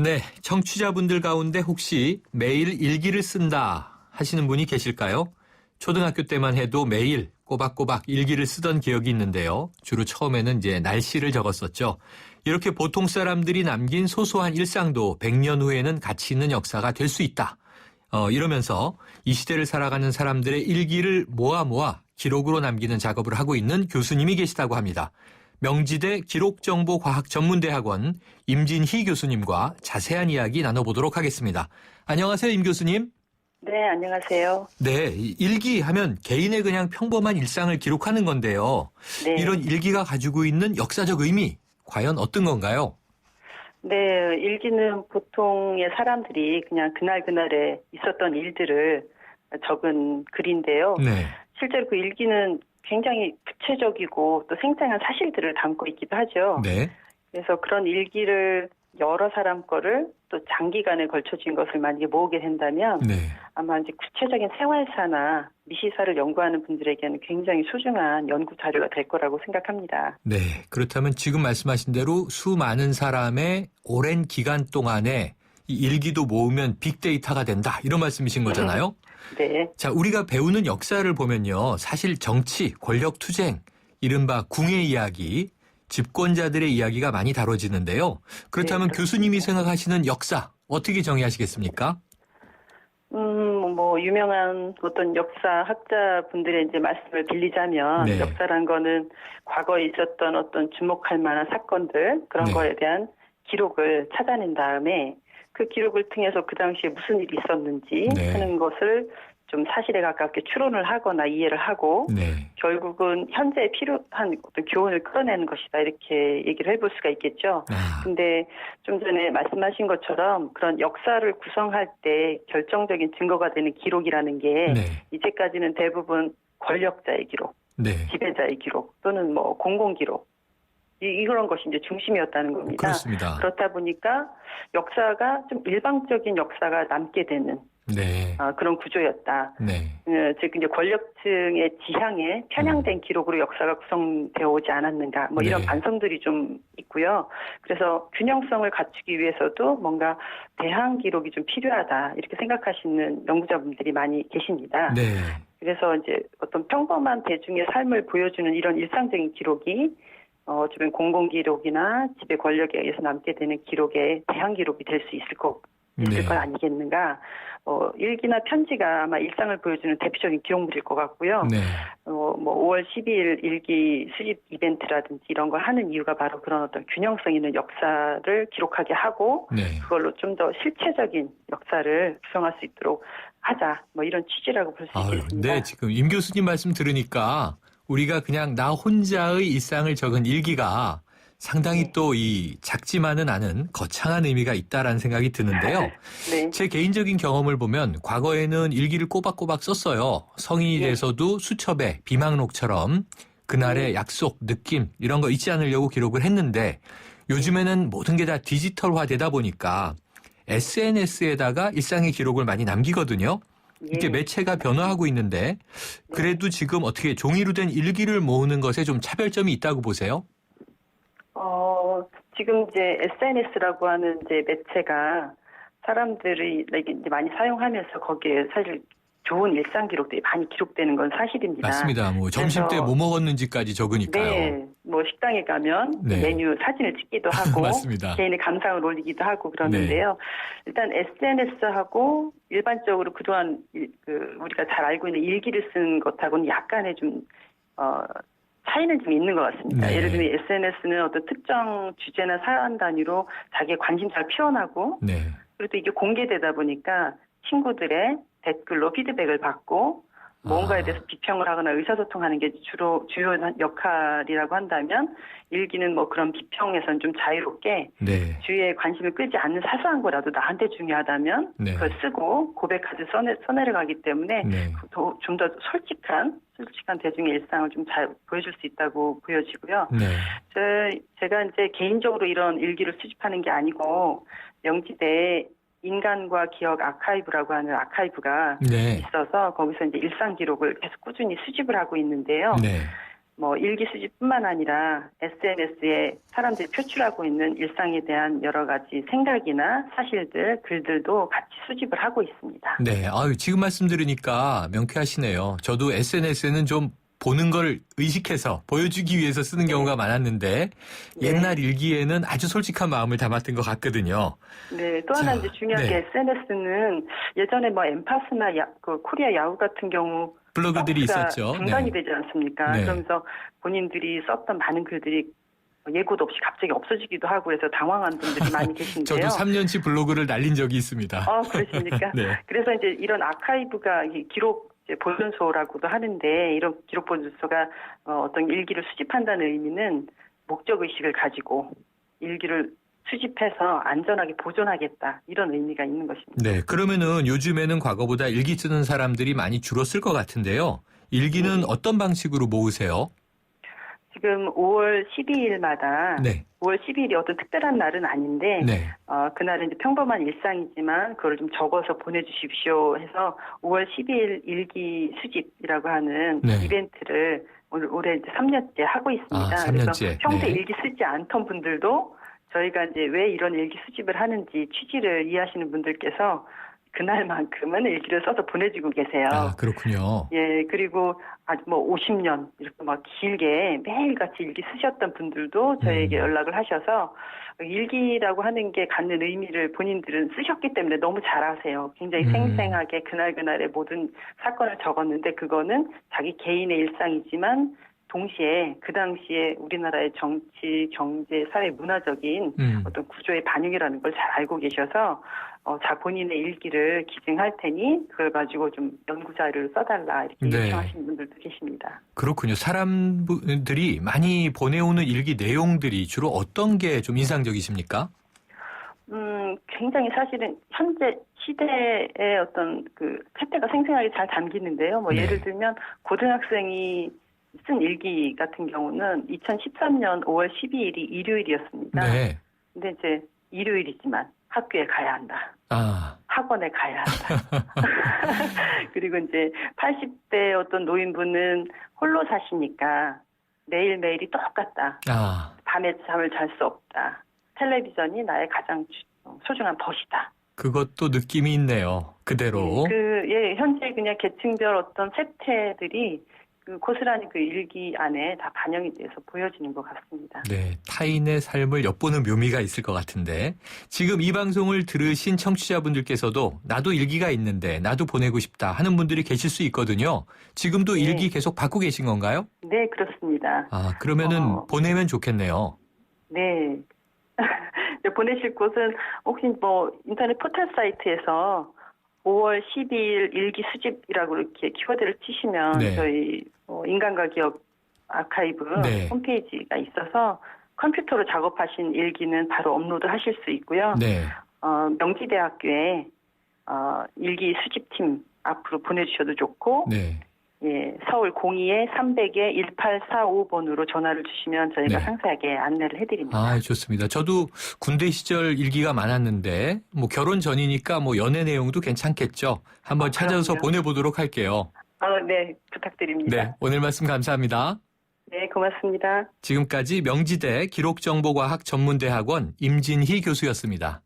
네, 청취자분들 가운데 혹시 매일 일기를 쓴다 하시는 분이 계실까요? 초등학교 때만 해도 매일 꼬박꼬박 일기를 쓰던 기억이 있는데요. 주로 처음에는 이제 날씨를 적었었죠. 이렇게 보통 사람들이 남긴 소소한 일상도 100년 후에는 가치 있는 역사가 될 수 있다. 이러면서 이 시대를 살아가는 사람들의 일기를 모아 기록으로 남기는 작업을 하고 있는 교수님이 계시다고 합니다. 명지대 기록정보과학전문대학원 임진희 교수님과 자세한 이야기 나눠보도록 하겠습니다. 안녕하세요, 임 교수님. 네, 안녕하세요. 네, 일기 하면 개인의 그냥 평범한 일상을 기록하는 건데요. 네. 이런 일기가 가지고 있는 역사적 의미, 과연 어떤 건가요? 네, 일기는 보통의 사람들이 그냥 그날그날에 있었던 일들을 적은 글인데요. 네. 실제로 그 일기는 굉장히 구체적이고 또 생생한 사실들을 담고 있기도 하죠. 네. 그래서 그런 일기를 여러 사람 거를 또 장기간에 걸쳐진 것을 만약에 모으게 된다면 네. 아마 이제 구체적인 생활사나 미시사를 연구하는 분들에게는 굉장히 소중한 연구 자료가 될 거라고 생각합니다. 네. 그렇다면 지금 말씀하신 대로 수많은 사람의 오랜 기간 동안에 이 일기도 모으면 빅데이터가 된다. 이런 말씀이신 거잖아요. 네. 자, 우리가 배우는 역사를 보면요. 사실 정치, 권력 투쟁, 이른바 궁의 이야기, 집권자들의 이야기가 많이 다뤄지는데요. 그렇다면 네, 교수님이 생각하시는 역사, 어떻게 정의하시겠습니까? 유명한 어떤 역사학자분들의 이제 말씀을 빌리자면, 네. 역사란 거는 과거에 있었던 어떤 주목할 만한 사건들, 그런 네. 거에 대한 기록을 찾아낸 다음에 그 기록을 통해서 그 당시에 무슨 일이 있었는지 네. 하는 것을 좀 사실에 가깝게 추론을 하거나 이해를 하고, 네. 결국은 현재에 필요한 어떤 교훈을 끌어내는 것이다, 이렇게 얘기를 해볼 수가 있겠죠. 아, 근데 좀 전에 말씀하신 것처럼 그런 역사를 구성할 때 결정적인 증거가 되는 기록이라는 게 네. 이제까지는 대부분 권력자의 기록, 네. 지배자의 기록 또는 공공기록, 이런 것이 이제 중심이었다는 겁니다. 그렇습니다. 그렇다 보니까 역사가 좀 일방적인 역사가 남게 되는 네. 그런 구조였다. 네. 즉 이제 권력층의 지향에 편향된 기록으로 역사가 구성되어 오지 않았는가, 이런 네. 반성들이 좀 있고요. 그래서 균형성을 갖추기 위해서도 뭔가 대항 기록이 좀 필요하다, 이렇게 생각하시는 연구자분들이 많이 계십니다. 네. 그래서 이제 어떤 평범한 대중의 삶을 보여주는 이런 일상적인 기록이 주변 공공기록이나 지배 권력에 의해서 남게 되는 기록의 대항 기록이 될 수 있을 것 아니겠는가. 일기나 편지가 아마 일상을 보여주는 대표적인 기록물일 것 같고요. 네. 5월 12일 일기 수집 이벤트라든지 이런 걸 하는 이유가 바로 그런 어떤 균형성 있는 역사를 기록하게 하고, 네. 그걸로 좀 더 실체적인 역사를 구성할 수 있도록 하자, 이런 취지라고 볼 수 있겠습니다. 네, 지금 임 교수님 말씀 들으니까 우리가 그냥 나 혼자의 일상을 적은 일기가 상당히 네. 또 이 작지만은 않은 거창한 의미가 있다라는 생각이 드는데요. 네. 제 개인적인 경험을 보면 과거에는 일기를 꼬박꼬박 썼어요. 성인이 네. 돼서도 수첩에 비망록처럼 그날의 약속, 느낌 이런 거 잊지 않으려고 기록을 했는데, 요즘에는 모든 게 다 디지털화 되다 보니까 SNS에다가 일상의 기록을 많이 남기거든요. 이렇게 매체가 변화하고 있는데, 그래도 지금 어떻게 종이로 된 일기를 모으는 것에 좀 차별점이 있다고 보세요? 지금 이제 SNS라고 하는 이제 매체가 사람들이 이제 많이 사용하면서 거기에 사실 좋은 일상 기록들이 많이 기록되는 건 사실입니다. 맞습니다. 점심 때 뭐 먹었는지까지 적으니까요. 네, 식당에 가면 네. 메뉴 사진을 찍기도 하고 맞습니다. 개인의 감상을 올리기도 하고 그러는데요. 일단 SNS하고 일반적으로 그동안 우리가 잘 알고 있는 일기를 쓴 것하고는 약간의 좀 차이는 좀 있는 것 같습니다. 네. 예를 들면 SNS는 어떤 특정 주제나 사안 단위로 자기의 관심사를 표현하고, 네. 그리고 또 이게 공개되다 보니까 친구들의 댓글로 피드백을 받고 뭔가에 대해서 비평을 하거나 의사소통하는 게 주요한 역할이라고 한다면, 일기는 그런 비평에서는 좀 자유롭게 네. 주위에 관심을 끌지 않는 사소한 거라도 나한테 중요하다면 네. 그걸 쓰고 고백하듯 써내려가기 때문에 네. 좀 더 솔직한 대중의 일상을 좀 잘 보여줄 수 있다고 보여지고요. 네. 제가 이제 개인적으로 이런 일기를 수집하는 게 아니고, 명지대 인간과 기억 아카이브라고 하는 아카이브가 네. 있어서 거기서 이제 일상 기록을 계속 꾸준히 수집을 하고 있는데요. 네. 뭐 일기 수집뿐만 아니라 SNS에 사람들이 표출하고 있는 일상에 대한 여러 가지 생각이나 사실들, 글들도 같이 수집을 하고 있습니다. 네, 아유, 지금 말씀 들으니까 명쾌하시네요. 저도 SNS에는 좀 보는 걸 의식해서 보여주기 위해서 쓰는 경우가 많았는데 옛날 일기에는 아주 솔직한 마음을 담았던 것 같거든요. 네, 또 하나 이제 중요한 게 SNS는 예전에 뭐 엠파스나 그 코리아 야후 같은 경우 블로그들이 있었죠. 중단이 되지 않습니까? 네. 그러면서 본인들이 썼던 많은 글들이 예고도 없이 갑자기 없어지기도 하고 그래서 당황한 분들이 많이 계신데요. 저도 3년치 블로그를 날린 적이 있습니다. 그러십니까? 네. 그래서 이제 이런 아카이브가 기록 보존소라고도 하는데 이런 기록 보존소가 어떤 일기를 수집한다는 의미는 목적 의식을 가지고 일기를 수집해서 안전하게 보존하겠다 이런 의미가 있는 것입니다. 네, 그러면은 요즘에는 과거보다 일기 쓰는 사람들이 많이 줄었을 것 같은데요. 일기는 어떤 방식으로 모으세요? 지금 5월 12일마다 네. 5월 12일이 어떤 특별한 날은 아닌데 네. 그날은 이제 평범한 일상이지만 그걸 좀 적어서 보내주십시오 해서 5월 12일 일기 수집이라고 하는 네. 이벤트를 올해 이제 3년째 하고 있습니다. 3년째. 그래서 평소에 네. 일기 쓰지 않던 분들도 저희가 이제 왜 이런 일기 수집을 하는지 취지를 이해하시는 분들께서 그날만큼은 일기를 써서 보내주고 계세요. 아, 그렇군요. 예, 그리고 아주 뭐 50년 이렇게 막 길게 매일같이 일기 쓰셨던 분들도 저에게 연락을 하셔서 일기라고 하는 게 갖는 의미를 본인들은 쓰셨기 때문에 너무 잘 아세요. 굉장히 생생하게 그날그날의 모든 사건을 적었는데 그거는 자기 개인의 일상이지만 동시에 그 당시에 우리나라의 정치, 경제, 사회, 문화적인 어떤 구조의 반영이라는 걸 잘 알고 계셔서 본인의 일기를 기증할 테니 그걸 가지고 좀 연구 자료를 써달라 이렇게 요청하시는 분들도 계십니다. 그렇군요. 사람들이 많이 보내오는 일기 내용들이 주로 어떤 게 좀 인상적이십니까? 굉장히 사실은 현재 시대의 어떤 그 세태가 생생하게 잘 담기는데요. 뭐 네. 예를 들면 고등학생이 쓴 일기 같은 경우는 2013년 5월 12일이 일요일이었습니다. 네. 근데 이제 일요일이지만 학교에 가야 한다. 학원에 가야 한다. 그리고 이제 80대 어떤 노인분은 홀로 사시니까 매일매일이 똑같다. 밤에 잠을 잘 수 없다. 텔레비전이 나의 가장 소중한 벗이다. 그것도 느낌이 있네요. 그대로. 현재 그냥 계층별 어떤 세태들이 고스란히 그 일기 안에 다 반영이 돼서 보여지는 것 같습니다. 네, 타인의 삶을 엿보는 묘미가 있을 것 같은데 지금 이 방송을 들으신 청취자분들께서도 나도 일기가 있는데 나도 보내고 싶다 하는 분들이 계실 수 있거든요. 지금도 네. 일기 계속 받고 계신 건가요? 네, 그렇습니다. 그러면은 보내면 좋겠네요. 네. 보내실 곳은 혹시 뭐 인터넷 포털 사이트에서 5월 12일 일기 수집이라고 이렇게 키워드를 치시면 네. 저희 인간과 기억 아카이브 네. 홈페이지가 있어서 컴퓨터로 작업하신 일기는 바로 업로드 하실 수 있고요. 네. 명지대학교에 일기 수집팀 앞으로 보내주셔도 좋고 네. 예, 서울 02-300-1845번으로 전화를 주시면 저희가 네. 상세하게 안내를 해드립니다. 좋습니다. 저도 군대 시절 일기가 많았는데 뭐 결혼 전이니까 뭐 연애 내용도 괜찮겠죠. 한번 찾아서 그럼요. 보내보도록 할게요. 네, 부탁드립니다. 네, 오늘 말씀 감사합니다. 네, 고맙습니다. 지금까지 명지대 기록정보과학 전문대학원 임진희 교수였습니다.